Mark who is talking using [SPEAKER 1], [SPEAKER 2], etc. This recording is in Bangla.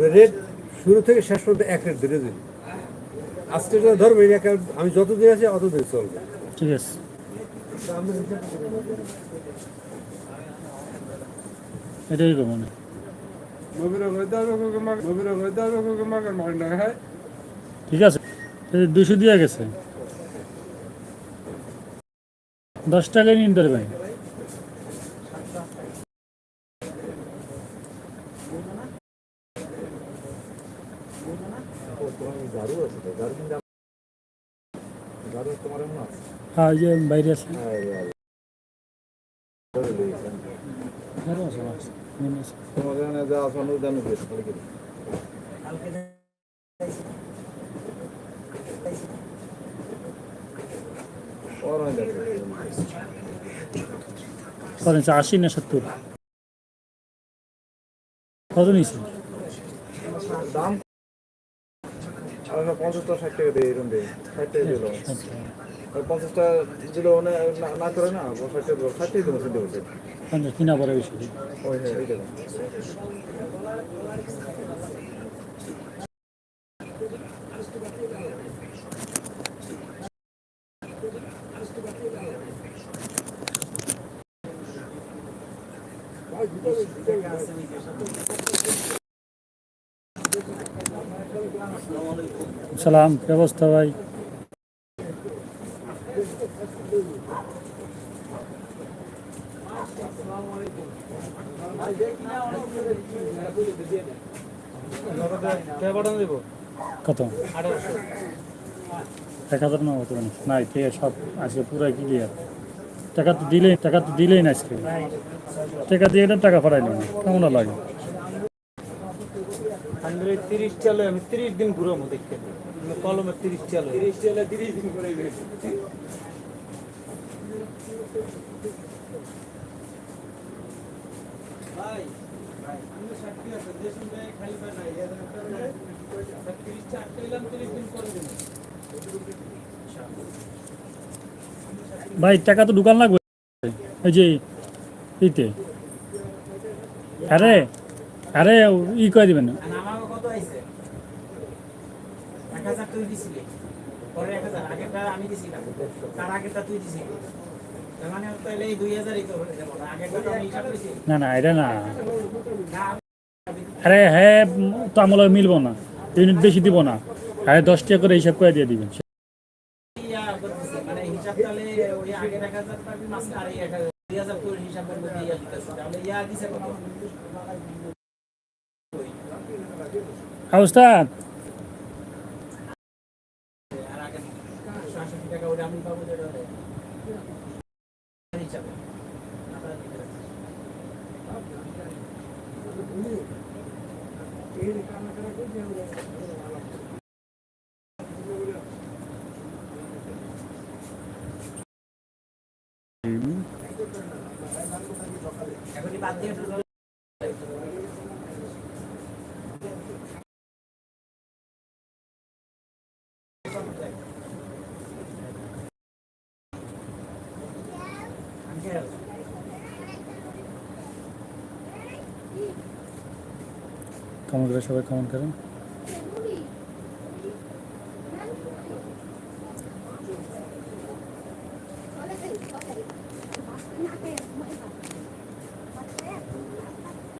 [SPEAKER 1] রেট শুরু থেকে শেষ পর্যন্ত এক রেট ধরে দিন। আজকে যদি ধরবো এই account আমি যতদিন আছি অতদিন চলবে।
[SPEAKER 2] ঠিক আছে। এটাই কম মানে ঠিক আছে। 200 দিয়ে গেছে, 10 টাকায় নিন ধরবেন। হ্যাঁ, যে বাইরে আছে। করেন 80 না 70 কত নিয়েছে?
[SPEAKER 1] দাম 50-60 টাকা দেয়, এরকম দেয় 60 টাকা দিল। 50টা দিল না করে না 60 টাকা 60 টাকা দিল বলছে।
[SPEAKER 2] কিনা পরে বেশি।
[SPEAKER 1] ওই হ্যাঁ এই দেখুন
[SPEAKER 2] সালাম, কি অবস্থা ভাই? কত? 1000 না হতো না, ঠিক আছে সব আজকে পুরাই ক্লিয়ার। টাকা তো দিলেই না আজকে। টাকা দিয়ে টাকা পাঠাইলাম, কেমন লাগে?
[SPEAKER 3] 30 চালে আমি 30 দিন ঘুরাবো দেখতে কলমে 30 চালে 30 দিন করে ভাই আমি সাক্ষী আছে দেশন ভাই খাইবা না এর 30 চার কইলাম 30 দিন করে দিন
[SPEAKER 2] ভাই টাকা তো ঢুকান লাগবে এই যে ইতে। আরে আরে ই করে দিবেন না।
[SPEAKER 3] আমাকে কত আইছে 1000 তুই দিছিলি পরে 1000 আগেরটা আমি দিছিলাম তার আগেরটা তুই দিছিলি মানে তাহলে এই 2000 ই তো হয়ে যাবে আগেরটা তো আমি হিসাব করেছি
[SPEAKER 2] না এটা না। আরে হ্যাঁ তো আমলে মিলবো না, ইউনিট বেশি দিব না। আরে 10 টাকা করে হিসাব করে দিয়ে দিবেন।
[SPEAKER 3] মানে হিসাব তাহলে ওই আগে 1000 টাকা মাস আর এই 2000 করে হিসাব করব দিয়ে দিতেছে তাহলে ইয়া দিছে কত
[SPEAKER 2] অবস্থা
[SPEAKER 3] আর আগে 80 টাকা ওটা আমি পাবো যেটা হিসাবে এখনই বাদ দিয়ে
[SPEAKER 2] কেমন করে সবাই কেমন করেন?